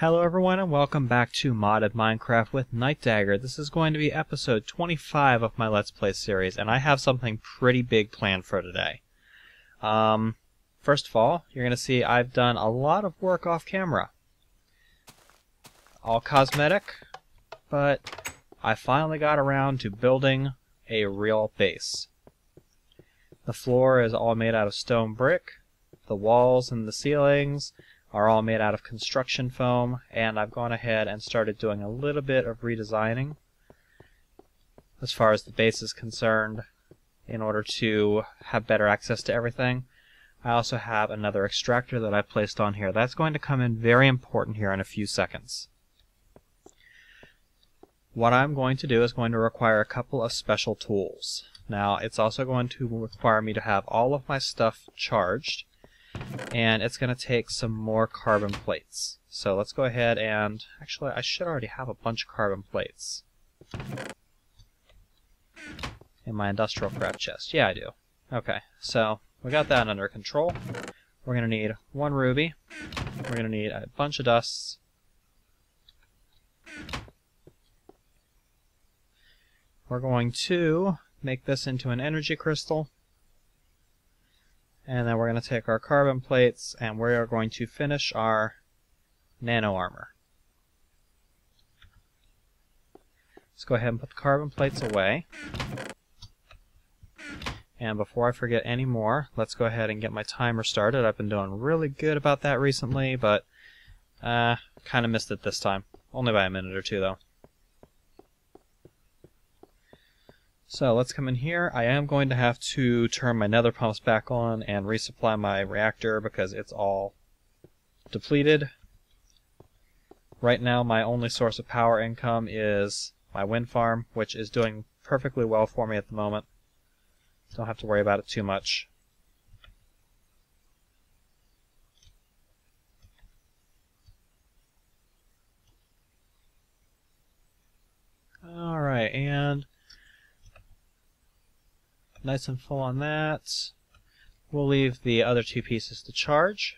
Hello everyone and welcome back to Modded Minecraft with Nightdagger. This is going to be episode 25 of my Let's Play series, and I have something pretty big planned for today. First of all, you're going to see I've done a lot of work off camera. All cosmetic, but I finally got around to building a real base. The floor is all made out of stone brick, the walls and the ceilings are all made out of construction foam, and I've gone ahead and started doing a little bit of redesigning as far as the base is concerned in order to have better access to everything. I also have another extractor that I placed on here. That's going to come in very important here in a few seconds. What I'm going to do is going to require a couple of special tools. Now, it's also going to require me to have all of my stuff charged, and it's going to take some more carbon plates. So let's go ahead and... actually, I should already have a bunch of carbon plates in my industrial craft chest. Yeah, I do. Okay, so we got that under control. We're going to need one ruby. We're going to need a bunch of dusts. We're going to make this into an energy crystal. And then we're going to take our carbon plates and we are going to finish our nano armor. Let's go ahead and put the carbon plates away. And before I forget any more, let's go ahead and get my timer started. I've been doing really good about that recently, but kind of missed it this time. Only by a minute or two, though. So let's come in here. I am going to have to turn my nether pumps back on and resupply my reactor because it's all depleted. Right now my only source of power income is my wind farm, which is doing perfectly well for me at the moment. Don't have to worry about it too much. Alright, and nice and full on that. We'll leave the other two pieces to charge.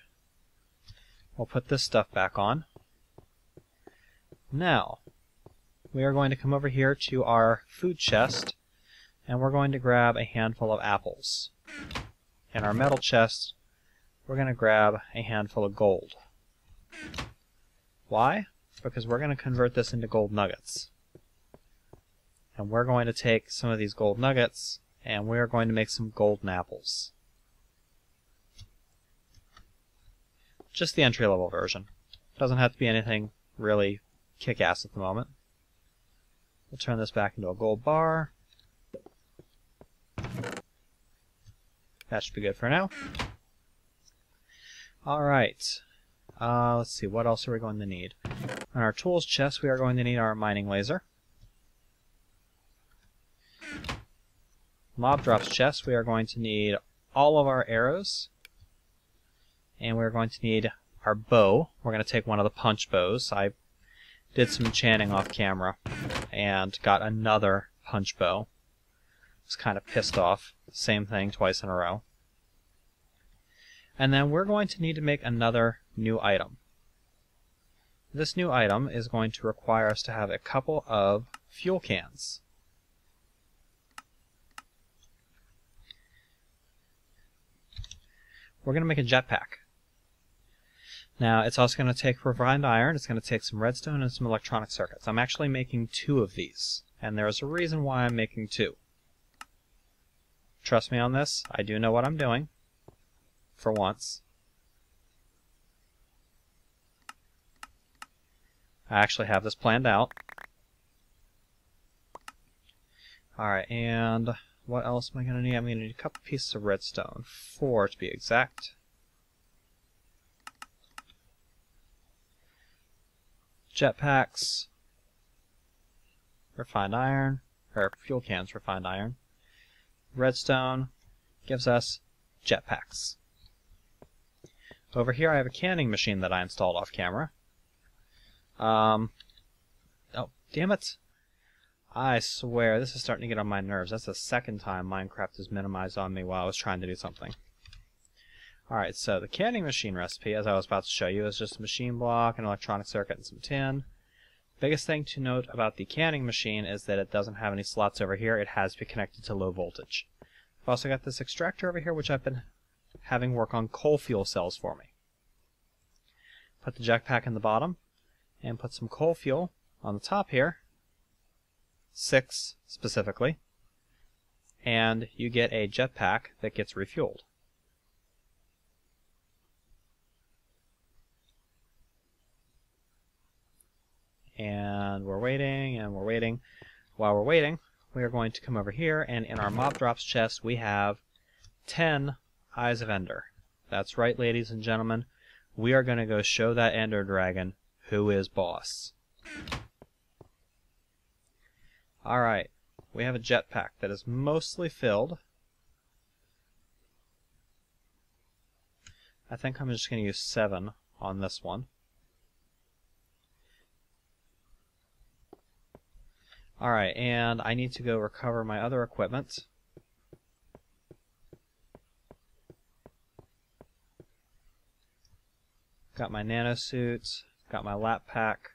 We'll put this stuff back on. Now, we are going to come over here to our food chest, and we're going to grab a handful of apples. In our metal chest, we're going to grab a handful of gold. Why? Because we're going to convert this into gold nuggets. And we're going to take some of these gold nuggets and we're going to make some golden apples. Just the entry-level version. Doesn't have to be anything really kick-ass at the moment. We'll turn this back into a gold bar. That should be good for now. Alright. Let's see, what else are we going to need? On our tools chest, we are going to need our mining laser. Mob drops chest, we are going to need all of our arrows, and we're going to need our bow. We're going to take one of the punch bows. I did some enchanting off camera and got another punch bow. Was kind of pissed off. Same thing twice in a row. And then we're going to need to make another new item. This new item is going to require us to have a couple of fuel cans. We're going to make a jetpack. Now, it's also going to take refined iron, it's going to take some redstone and some electronic circuits. I'm actually making 2 of these, and there's a reason why I'm making 2. Trust me on this, I do know what I'm doing, for once. I actually have this planned out. Alright, and what else am I going to need? I'm going to need a couple pieces of redstone. 4 to be exact. Jetpacks. Refined iron. Or fuel cans, refined iron. Redstone gives us jetpacks. Over here I have a canning machine that I installed off camera. Oh, damn it! I swear, this is starting to get on my nerves. That's the second time Minecraft has minimized on me while I was trying to do something. Alright, so the canning machine recipe, as I was about to show you, is just a machine block, an electronic circuit, and some tin. Biggest thing to note about the canning machine is that it doesn't have any slots over here. It has to be connected to low voltage. I've also got this extractor over here, which I've been having work on coal fuel cells for me. Put the jetpack in the bottom, and put some coal fuel on the top here, 6 specifically, and you get a jetpack that gets refueled. And we're waiting, and we're waiting. While we're waiting, we are going to come over here, and in our mob drops chest, we have 10 Eyes of Ender. That's right, ladies and gentlemen. We are going to go show that Ender Dragon who is boss. Alright, we have a jetpack that is mostly filled. I think I'm just going to use 7 on this one. Alright, and I need to go recover my other equipment. Got my nanosuit, got my lap pack,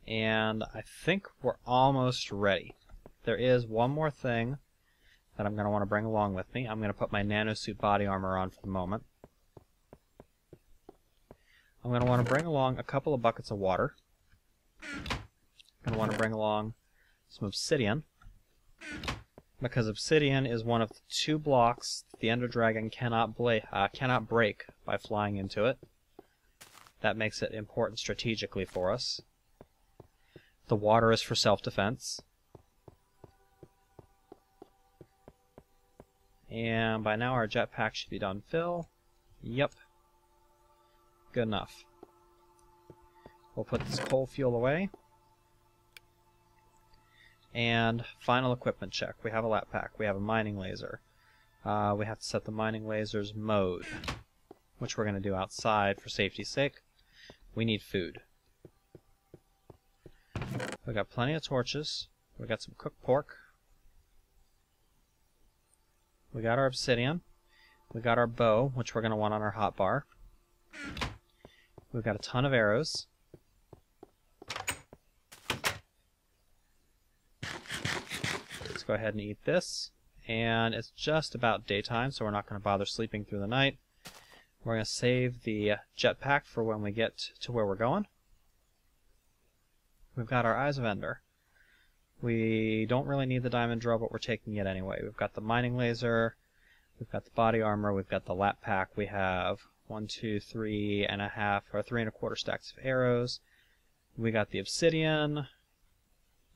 and I think we're almost ready. There is one more thing that I'm going to want to bring along with me. I'm going to put my nanosuit body armor on for the moment. I'm going to want to bring along a couple of buckets of water. I'm going to want to bring along some obsidian, because obsidian is one of the 2 blocks the Ender Dragon cannot break by flying into it. That makes it important strategically for us. The water is for self-defense. And by now our jetpack should be done fill. Yep. Good enough. We'll put this coal fuel away. And final equipment check. We have a lap pack. We have a mining laser. We have to set the mining laser's mode, which we're going to do outside for safety's sake. We need food. We've got plenty of torches. We got some cooked pork. We got our obsidian. We got our bow, which we're going to want on our hotbar. We've got a ton of arrows. Let's go ahead and eat this. And it's just about daytime, so we're not going to bother sleeping through the night. We're going to save the jetpack for when we get to where we're going. We've got our Eyes of Ender. We don't really need the diamond drill, but we're taking it anyway. We've got the mining laser. We've got the body armor. We've got the lap pack. We have 1, 2, 3 and a half, or 3 1/4 stacks of arrows. We got the obsidian.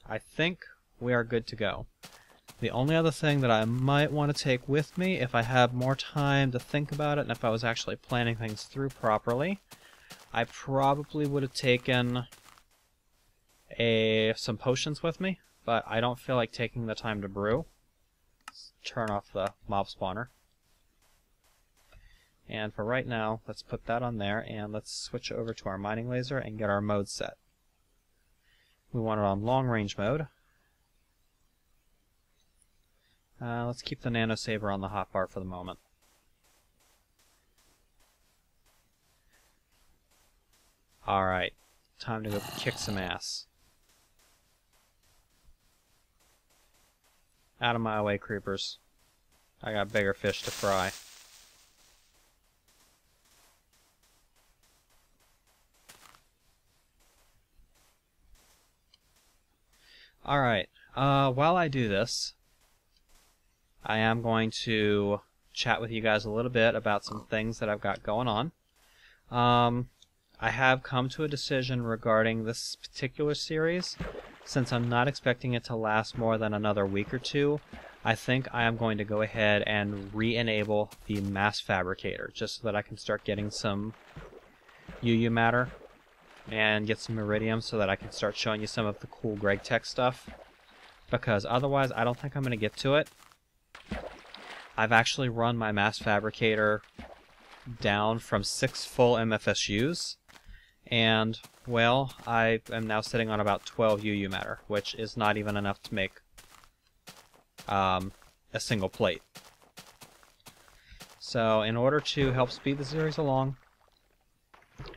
I think we are good to go. The only other thing that I might want to take with me, if I have more time to think about it, and if I was actually planning things through properly, I probably would have taken some potions with me, but I don't feel like taking the time to brew. Let's turn off the mob spawner. And for right now, let's put that on there, and let's switch over to our mining laser and get our mode set. We want it on long range mode. Let's keep the nano saber on the hotbar for the moment. Alright, time to go kick some ass. Out of my way, creepers. I got bigger fish to fry. Alright, while I do this, I am going to chat with you guys a little bit about some things that I've got going on. I have come to a decision regarding this particular series. Since I'm not expecting it to last more than another week or 2, I think I am going to go ahead and re-enable the mass fabricator, just so that I can start getting some UU matter and get some iridium, so that I can start showing you some of the cool Greg Tech stuff. Because otherwise, I don't think I'm going to get to it. I've actually run my mass fabricator down from 6 full MFSUs, and, well, I am now sitting on about 12 UU matter, which is not even enough to make a single plate. So in order to help speed the series along,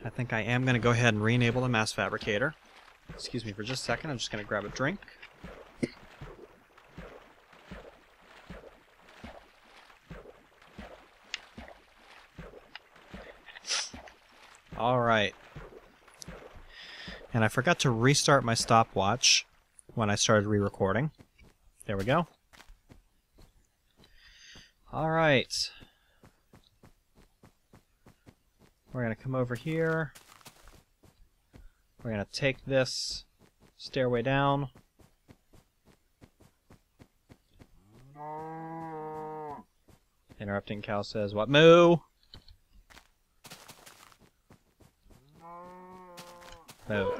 I think I am going to go ahead and re-enable the mass fabricator. Excuse me for just a second, I'm just going to grab a drink. Alright. And I forgot to restart my stopwatch when I started re-recording. There we go. Alright. We're going to come over here. We're going to take this stairway down. Interrupting cow says, "What, moo?" Moo.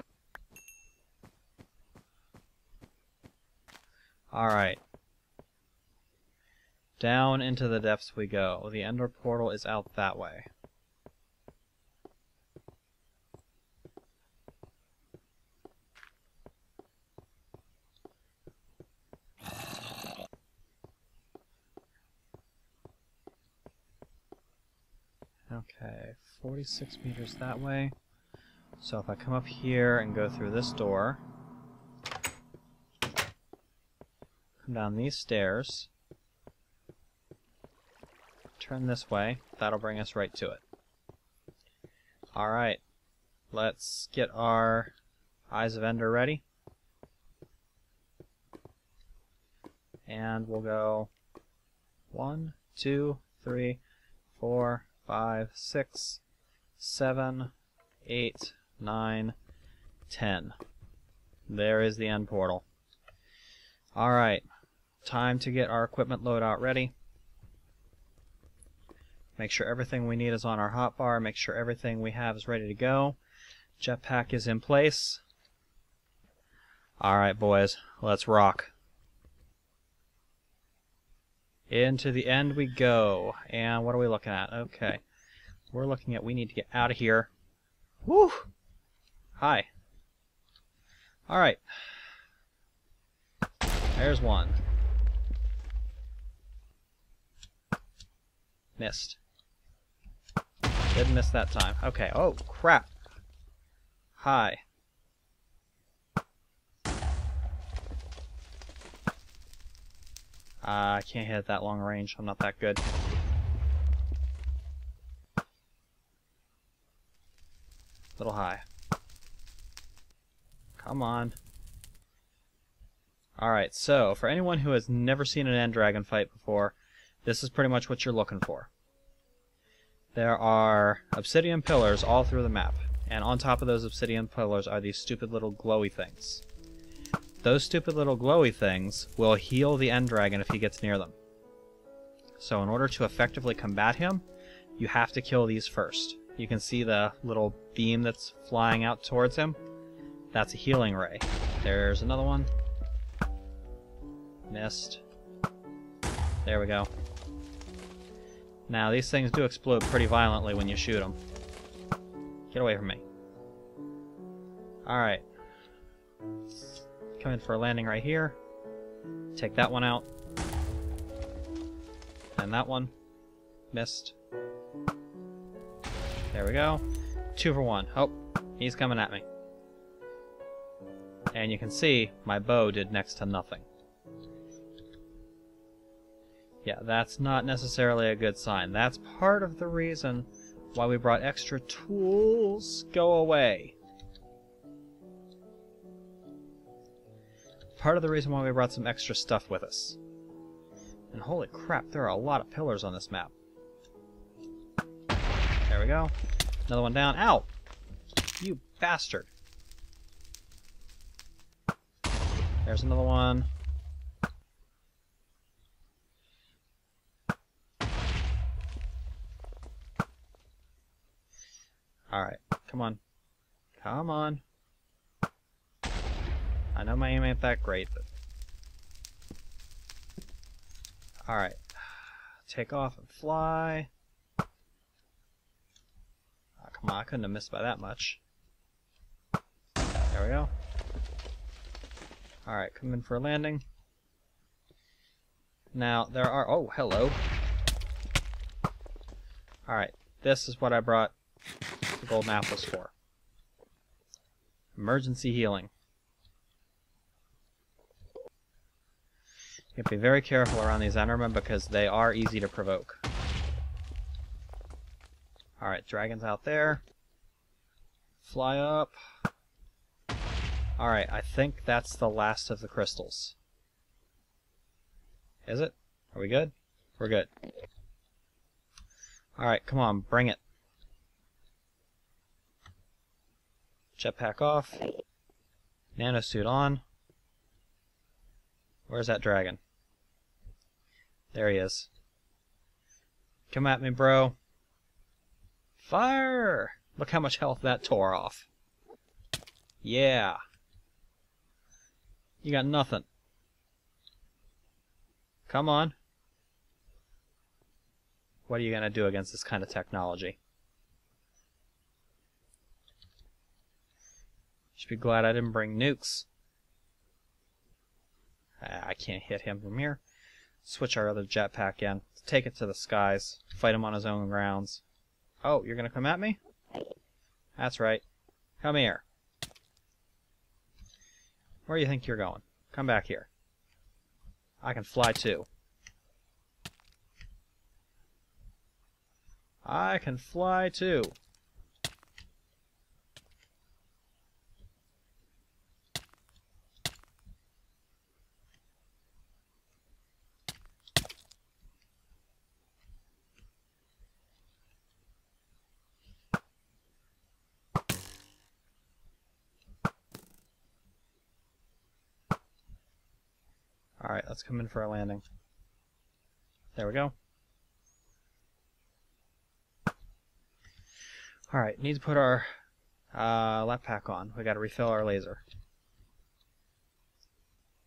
Alright. Down into the depths we go. The Ender portal is out that way. Okay, 46 meters that way. So if I come up here and go through this door, come down these stairs, turn this way, that'll bring us right to it. Alright, let's get our Eyes of Ender ready. And we'll go 1, 2, 3, 4, 5, 6, 7, 8, 9, 10. There is the end portal. Alright, time to get our equipment loadout ready. Make sure everything we need is on our hotbar. Make sure everything we have is ready to go. Jetpack is in place. Alright, boys, let's rock. Into the end we go. And what are we looking at? Okay. We're looking at we need to get out of here. Woo! Hi. Alright. There's one. Missed. Didn't miss that time. Okay. Oh, crap. Hi. I can't hit that long range. I'm not that good. Little high. Come on. Alright, so for anyone who has never seen an end dragon fight before, this is pretty much what you're looking for. There are obsidian pillars all through the map, and on top of those obsidian pillars are these stupid little glowy things. Those stupid little glowy things will heal the end dragon if he gets near them. So in order to effectively combat him, you have to kill these first. You can see the little beam that's flying out towards him. That's a healing ray. There's another one. Missed. There we go. Now, these things do explode pretty violently when you shoot them. Get away from me. Alright. Come in for a landing right here. Take that one out. And that one. Missed. There we go. 2 for 1. Oh, he's coming at me. And you can see my bow did next to nothing. Yeah, that's not necessarily a good sign. That's part of the reason why we brought extra tools. Go away. Part of the reason why we brought some extra stuff with us. And holy crap, there are a lot of pillars on this map. There we go. Another one down. Ow! You bastard. There's another one. Alright, come on. Come on. I know my aim ain't that great, but... Alright. Take off and fly. Oh, come on, I couldn't have missed by that much. There we go. Alright, come in for a landing. Now, there are... Oh, hello. Alright, this is what I brought the golden apples for. Emergency healing. You have to be very careful around these Endermen because they are easy to provoke. Alright, dragon's out there. Fly up. Alright, I think that's the last of the crystals. Is it? Are we good? We're good. Alright, come on, bring it. Jetpack off. Nanosuit on. Where's that dragon? There he is. Come at me, bro. Fire! Look how much health that tore off. Yeah. You got nothing. Come on. What are you going to do against this kind of technology? Should be glad I didn't bring nukes. I can't hit him from here. Switch our other jetpack in. Take it to the skies. Fight him on his own grounds. Oh, you're going to come at me? That's right. Come here. Where do you think you're going? Come back here. I can fly too. I can fly too. Alright, let's come in for a landing. There we go. Alright, need to put our lap pack on. We gotta refill our laser.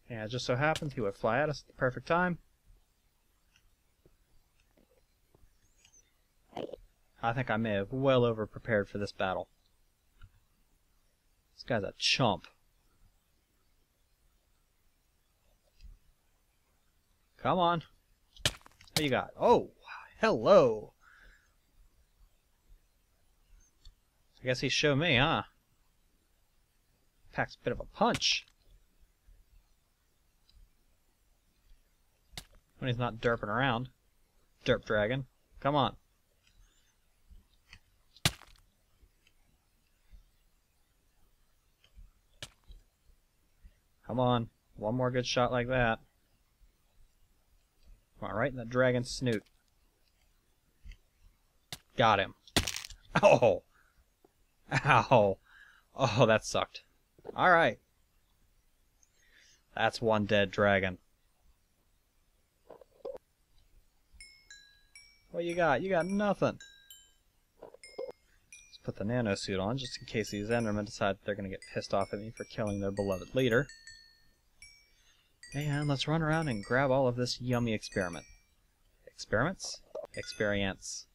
And it just so happens he would fly at us at the perfect time. I think I may have well over prepared for this battle. This guy's a chump. Come on. What you got? Oh, hello. I guess he showed me, huh? Packs a bit of a punch. When he's not derping around. Derp dragon. Come on. Come on. One more good shot like that. Come on, right in the dragon's snoot. Got him. Oh! Ow! Oh, that sucked. Alright. That's one dead dragon. What you got? You got nothing. Let's put the nanosuit on just in case these Endermen decide they're going to get pissed off at me for killing their beloved leader. And let's run around and grab all of this yummy experiment. Experiments? Experience.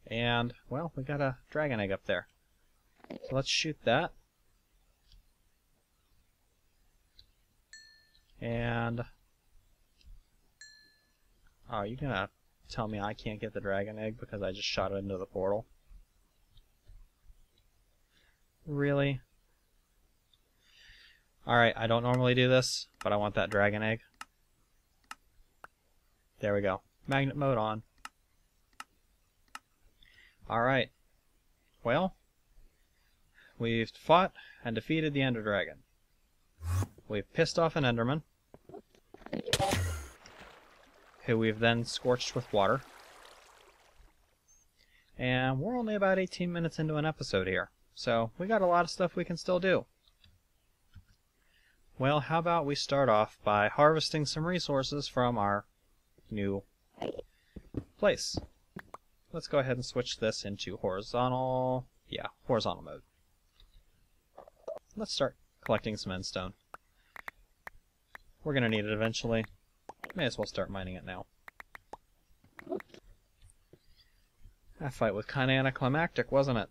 And, well, we got a dragon egg up there. So let's shoot that. And... oh, you gonna tell me I can't get the dragon egg because I just shot it into the portal? Really? Alright, I don't normally do this, but I want that dragon egg. There we go. Magnet mode on. Alright. Well, we've fought and defeated the Ender Dragon. We've pissed off an Enderman, who we've then scorched with water. And we're only about 18 minutes into an episode here, so we got a lot of stuff we can still do. Well, how about we start off by harvesting some resources from our new place. Let's go ahead and switch this into horizontal... yeah, horizontal mode. Let's start collecting some endstone. We're going to need it eventually. May as well start mining it now. That fight was kind of anticlimactic, wasn't it?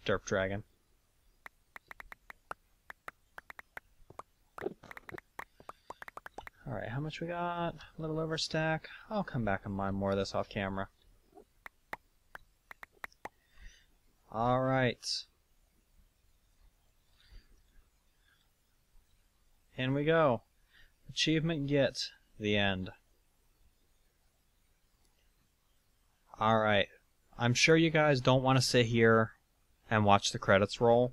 Derp dragon. Alright, Alright, how much we got? A little over stack. I'll come back and mine more of this off camera. Alright. In we go. Achievement get. The end. Alright. I'm sure you guys don't want to sit here and watch the credits roll.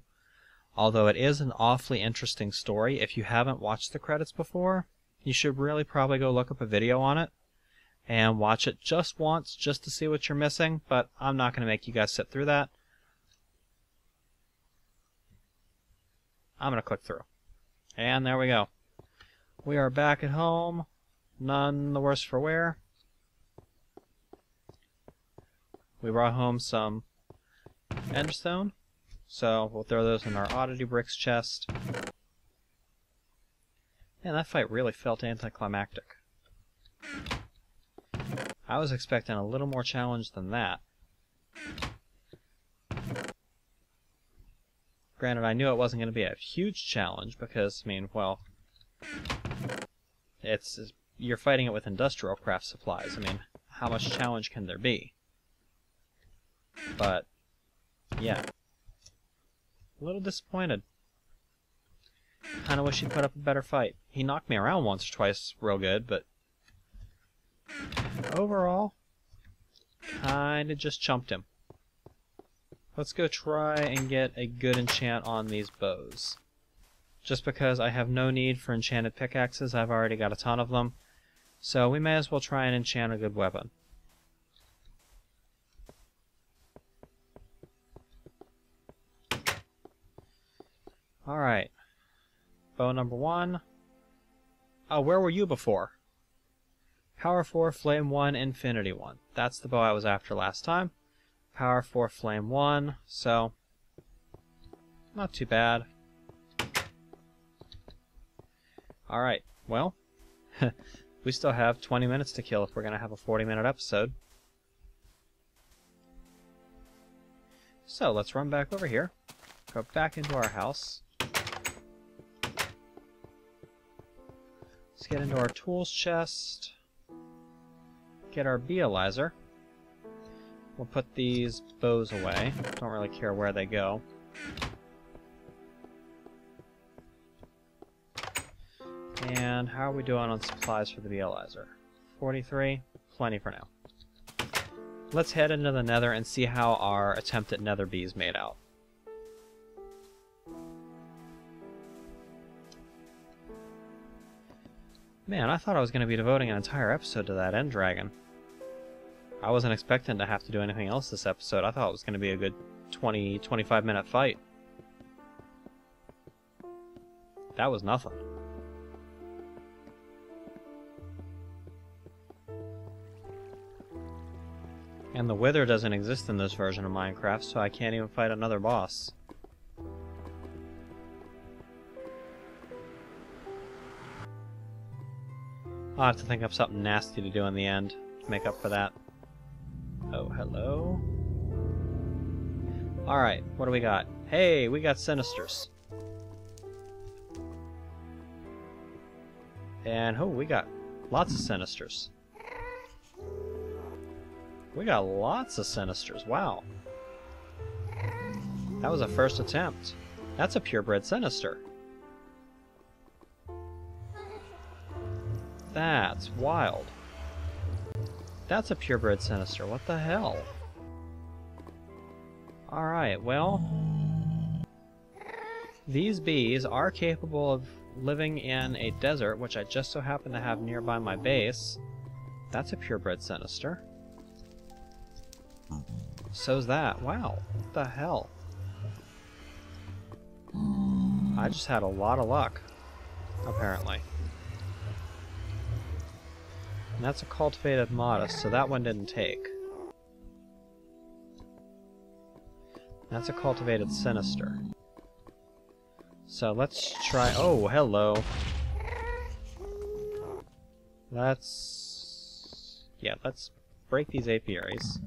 Although it is an awfully interesting story. If you haven't watched the credits before, you should really probably go look up a video on it and watch it just once just to see what you're missing, but I'm not going to make you guys sit through that. I'm going to click through. And there we go. We are back at home. None the worse for wear. We brought home some endstone, so we'll throw those in our oddity bricks chest. Man, that fight really felt anticlimactic. I was expecting a little more challenge than that. Granted, I knew it wasn't going to be a huge challenge because, I mean, well, you're fighting it with industrial craft supplies. I mean, how much challenge can there be? But, yeah. A little disappointed. Kinda wish he put up a better fight. He knocked me around once or twice real good, but overall, kinda just chumped him. Let's go try and get a good enchant on these bows. Just because I have no need for enchanted pickaxes, I've already got a ton of them. So we may as well try and enchant a good weapon. Alright. Bow number 1. Oh, where were you before? Power 4, Flame 1, Infinity 1. That's the bow I was after last time. Power 4, Flame 1, so not too bad. Alright, well, we still have 20 minutes to kill if we're going to have a 40-minute episode. So, let's run back over here, go back into our house. Let's get into our tools chest, get our beealizer. We'll put these bows away, don't really care where they go. And how are we doing on supplies for the beealizer? 43, plenty for now. Let's head into the nether and see how our attempt at nether bees made out. Man, I thought I was going to be devoting an entire episode to that end dragon. I wasn't expecting to have to do anything else this episode. I thought it was going to be a good 20-25 minute fight. That was nothing. And the wither doesn't exist in this version of Minecraft, so I can't even fight another boss. I'll have to think up something nasty to do in the end to make up for that. Oh, hello? Alright, what do we got? Hey, we got Sinisters. And, oh, we got lots of Sinisters. We got lots of Sinisters, wow. That was a first attempt. That's a purebred Sinister. That's wild. That's a purebred Sinister, what the hell? Alright, well, these bees are capable of living in a desert, which I just so happen to have nearby my base. That's a purebred Sinister. So's that. Wow, what the hell? I just had a lot of luck, apparently. And that's a cultivated modest, so that one didn't take. That's a cultivated sinister. So let's try... Oh, hello. Let's break these apiaries.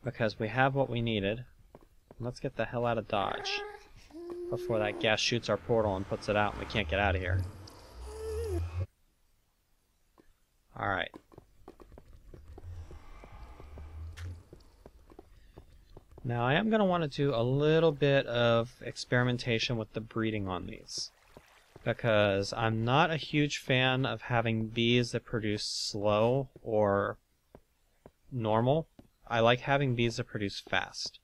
Because we have what we needed. Let's get the hell out of Dodge. before that gas shoots our portal and puts it out and we can't get out of here. Alright. Now I am going to want to do a little bit of experimentation with the breeding on these, because I'm not a huge fan of having bees that produce slow or normal. I like having bees that produce fast.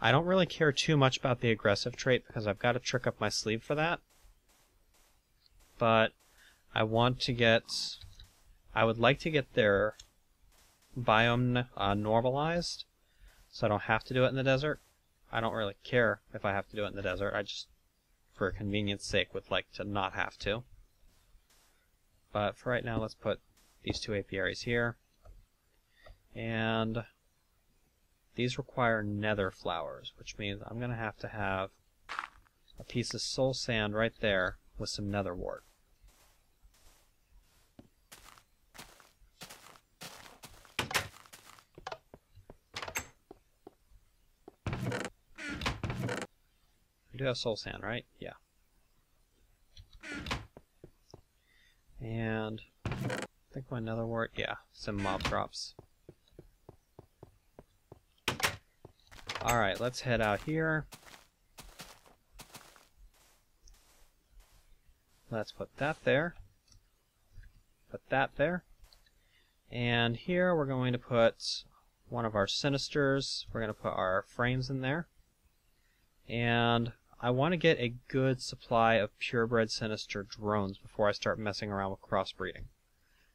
I don't really care too much about the aggressive trait because I've got a trick up my sleeve for that, but I would like to get their biome normalized, so I don't have to do it in the desert. I don't really care if I have to do it in the desert. I just, for convenience sake, would like to not have to. But for right now, let's put these two apiaries here. And these require nether flowers, which means I'm going to have a piece of soul sand right there with some nether wart. We do have soul sand, right? Yeah. And I think my nether wart, yeah, some mob drops. Alright, let's head out here. Let's put that there. Put that there. And here we're going to put one of our sinisters. We're going to put our frames in there. And I want to get a good supply of purebred sinister drones before I start messing around with crossbreeding.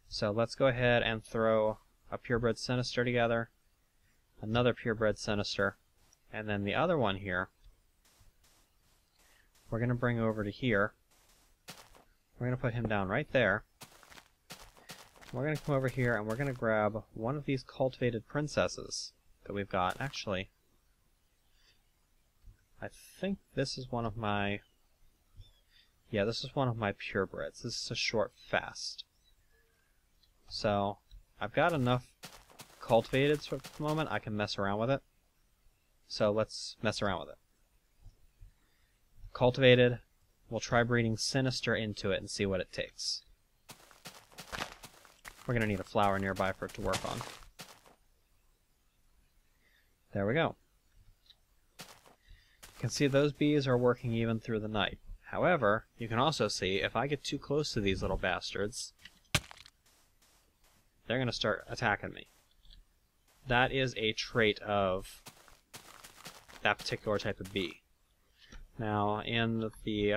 So let's go ahead and throw a purebred sinister together, another purebred sinister, and then the other one here we're going to bring over to here. We're going to put him down right there. We're going to come over here and we're going to grab one of these cultivated princesses that we've got. Actually, I think this is one of my... Yeah, this is one of my purebreds. This is a short fast. So, I've got enough cultivated for the moment. I can mess around with it. So let's mess around with it. Cultivated. We'll try breeding Sinister into it and see what it takes. We're going to need a flower nearby for it to work on. There we go. You can see those bees are working even through the night. However, you can also see if I get too close to these little bastards, they're going to start attacking me. That is a trait of that particular type of bee. Now, in the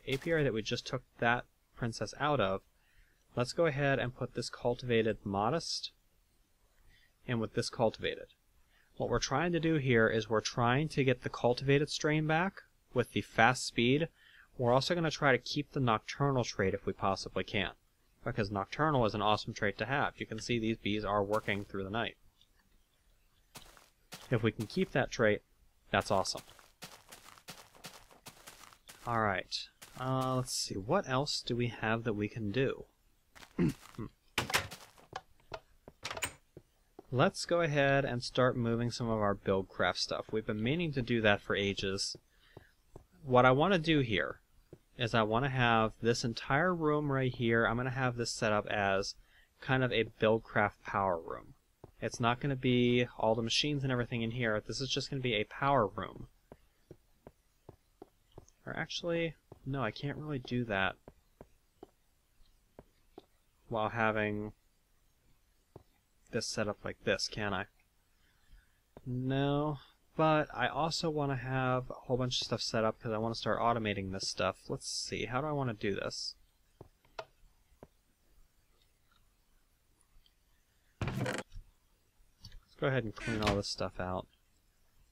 apiary that we just took that princess out of, let's go ahead and put this cultivated modest in with this cultivated. What we're trying to do here is we're trying to get the cultivated strain back with the fast speed. We're also going to try to keep the nocturnal trait if we possibly can, because nocturnal is an awesome trait to have. You can see these bees are working through the night. If we can keep that trait, that's awesome. Alright, let's see, what else do we have that we can do? Let's go ahead and start moving some of our buildcraft stuff. We've been meaning to do that for ages. What I want to do here is I want to have this entire room right here, I'm going to have this set up as kind of a buildcraft power room. It's not going to be all the machines and everything in here. This is just going to be a power room. Or actually, no, I can't really do that while having this set up like this, can I? No, but I also want to have a whole bunch of stuff set up because I want to start automating this stuff. Let's see, how do I want to do this? Let's go ahead and clean all this stuff out,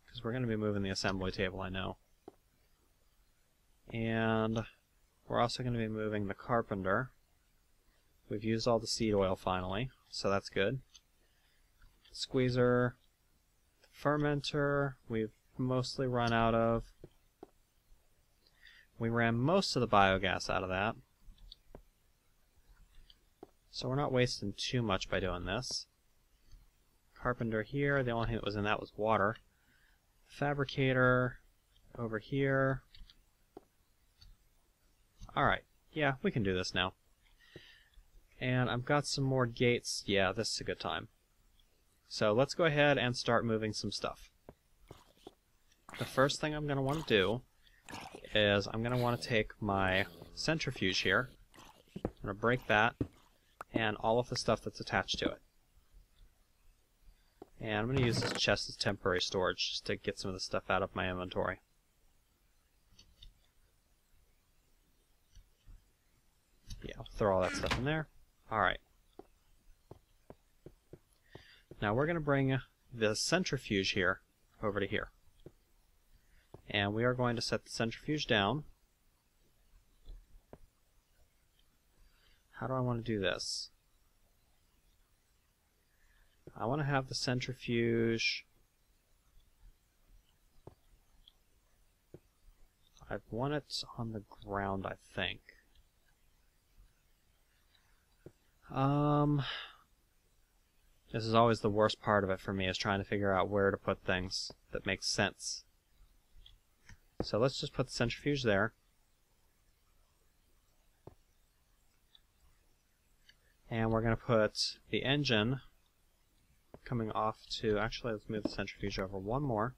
because we're going to be moving the assembly table, I know. And we're also going to be moving the carpenter. We've used all the seed oil finally, so that's good. Squeezer, fermenter, we've mostly run out of. We ran most of the biogas out of that, so we're not wasting too much by doing this. Carpenter here, the only thing that was in that was water. Fabricator over here. Alright, yeah, we can do this now. And I've got some more gates. Yeah, this is a good time. So let's go ahead and start moving some stuff. The first thing I'm going to want to do is I'm going to want to take my centrifuge here. I'm going to break that and all of the stuff that's attached to it. And I'm going to use this chest as temporary storage just to get some of the stuff out of my inventory. Yeah, I'll throw all that stuff in there. Alright. Now we're going to bring the centrifuge here over to here. And we are going to set the centrifuge down. How do I want to do this? I want to have the centrifuge... I want it on the ground, I think. This is always the worst part of it for me, is trying to figure out where to put things that make sense. So let's just put the centrifuge there. And we're going to put the engine coming off to... Actually, let's move the centrifuge over one more.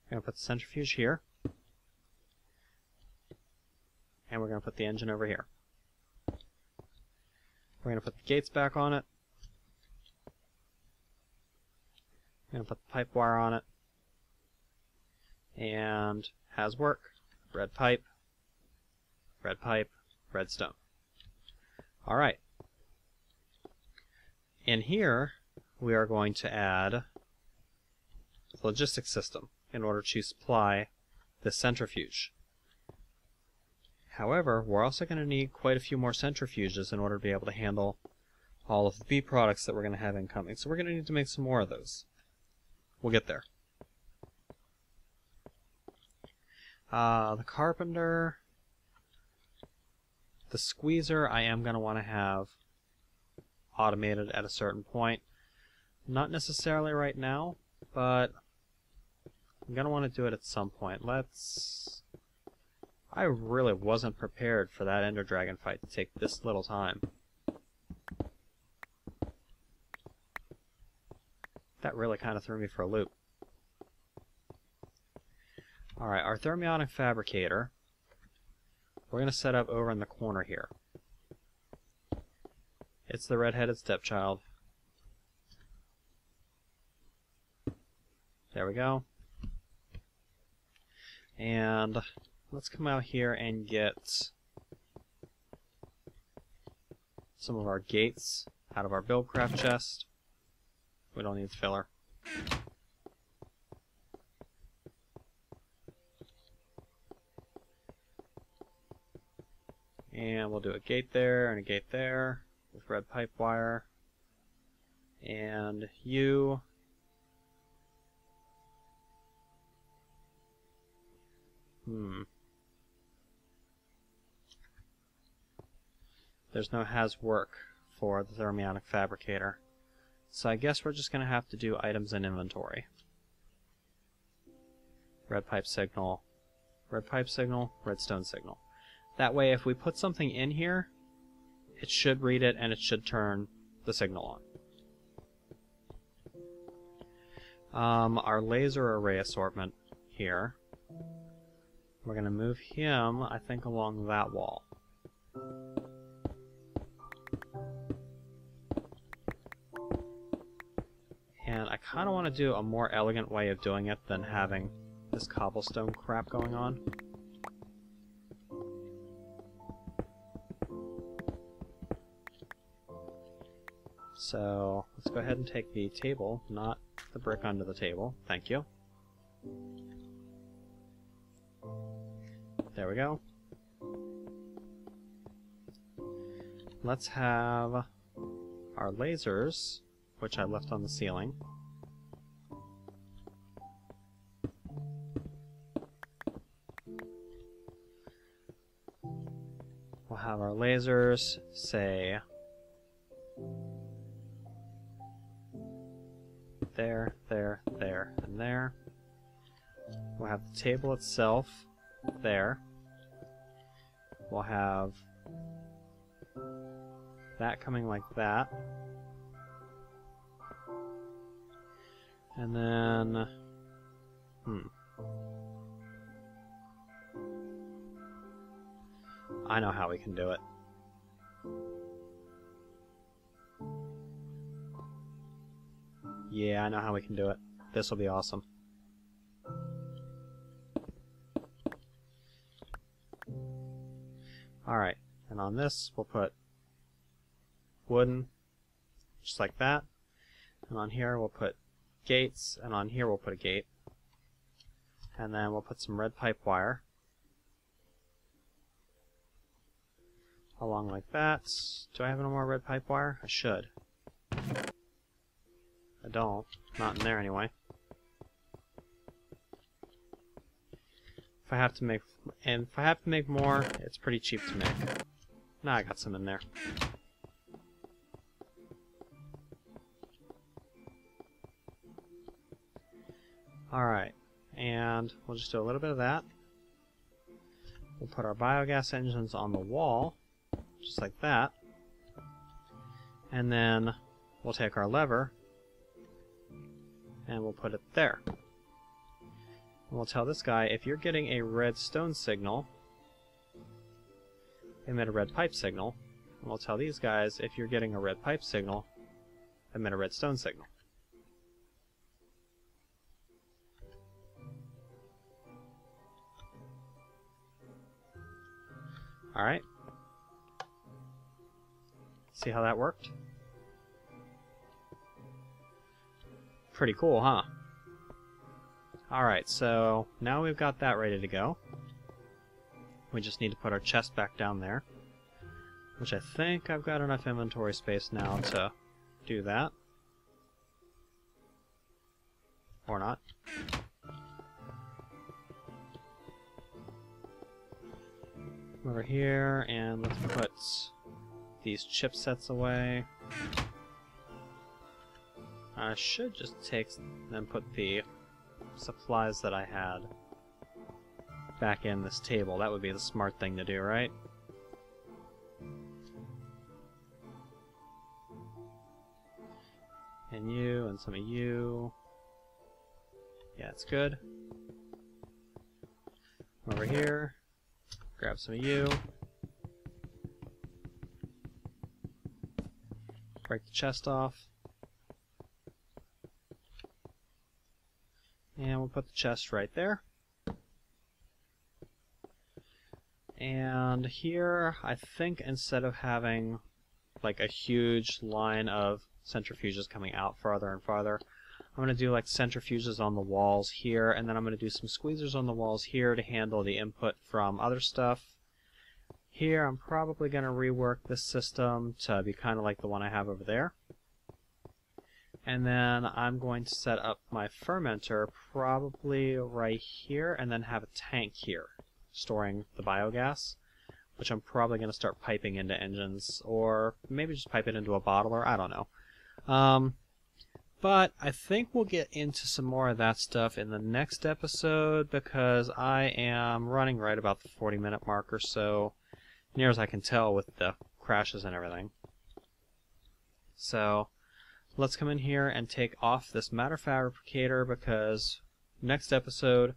We're going to put the centrifuge here. And we're going to put the engine over here. We're going to put the gates back on it. We're going to put the pipe wire on it. And has work. Red pipe, redstone. Alright. In here, we are going to add a logistics system in order to supply the centrifuge. However, we're also going to need quite a few more centrifuges in order to be able to handle all of the B products that we're going to have incoming. So we're going to need to make some more of those. We'll get there. The carpenter, the squeezer, I am going to want to have automated at a certain point. Not necessarily right now, but I'm going to want to do it at some point. I really wasn't prepared for that Ender Dragon fight to take this little time. That really kind of threw me for a loop. Alright, our thermionic fabricator, we're going to set up over in the corner here. It's the red-headed stepchild. There we go. And let's come out here and get some of our gates out of our buildcraft chest. We don't need filler. And we'll do a gate there and a gate there with red pipe wire. And you... There's no has work for the thermionic fabricator. So I guess we're just going to have to do items in inventory. Red pipe signal, redstone signal. That way if we put something in here, it should read it and it should turn the signal on. Our laser array assortment here, we're going to move him, I think, along that wall. And I kind of want to do a more elegant way of doing it than having this cobblestone crap going on. So let's go ahead and take the table, not the brick under the table. Thank you. There we go. Let's have our lasers, which I left on the ceiling. We'll have our lasers, say, there, there, there, and there. We'll have the table itself there. We'll have that coming like that. And then... I know how we can do it. Yeah, I know how we can do it. This will be awesome. Alright, and on this we'll put wooden, just like that. And on here we'll put gates, and on here we'll put a gate. And then we'll put some red pipe wire along like that. Do I have any more red pipe wire? I should. I don't. Not in there anyway. If I have to make more, it's pretty cheap to make. Now I got some in there. Alright, and we'll just do a little bit of that. We'll put our biogas engines on the wall, just like that. And then we'll take our lever and we'll put it there. And we'll tell this guy, if you're getting a redstone signal, emit a red pipe signal. And we'll tell these guys, if you're getting a red pipe signal, emit a redstone signal. Alright. See how that worked? Pretty cool, huh? Alright, so now we've got that ready to go. We just need to put our chest back down there, which I think I've got enough inventory space now to do that. Or not. Over here, and let's put these chipsets away. I should just take and put the supplies that I had back in this table. That would be the smart thing to do, right? And you, and some of you. Yeah, it's good. Over here. Grab some of you. Break the chest off. And we'll put the chest right there. And here, I think instead of having like a huge line of centrifuges coming out farther and farther, I'm going to do like centrifuges on the walls here, and then I'm going to do some squeezers on the walls here to handle the input from other stuff. Here, I'm probably going to rework this system to be kind of like the one I have over there. And then I'm going to set up my fermenter probably right here, and then have a tank here storing the biogas, which I'm probably going to start piping into engines, or maybe just pipe it into a bottler, I don't know. But I think we'll get into some more of that stuff in the next episode, because I am running right about the 40-minute mark or so, near as I can tell with the crashes and everything. So let's come in here and take off this matter fabricator, because next episode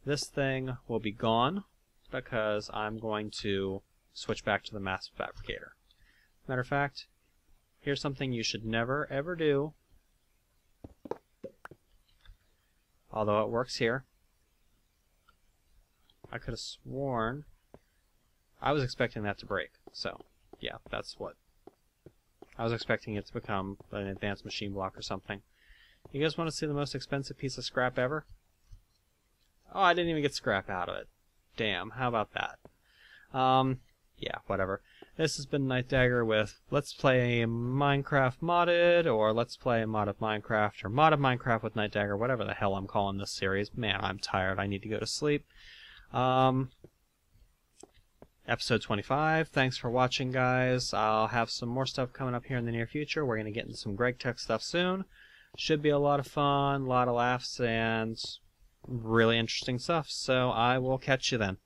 this thing will be gone, because I'm going to switch back to the mass fabricator. Matter of fact, here's something you should never ever do, although it works here. I could have sworn I was expecting that to break, so yeah, that's what I was expecting it to become, an advanced machine block or something. You guys want to see the most expensive piece of scrap ever? Oh, I didn't even get scrap out of it. Damn, how about that? Yeah, whatever. This has been Nightdagger with Let's Play Minecraft Modded, or Let's Play Mod of Minecraft, or Mod of Minecraft with Nightdagger, whatever the hell I'm calling this series. Man, I'm tired. I need to go to sleep. Episode 25. Thanks for watching, guys. I'll have some more stuff coming up here in the near future. We're going to get into some Greg Tech stuff soon. Should be a lot of fun, a lot of laughs, and really interesting stuff. So I will catch you then.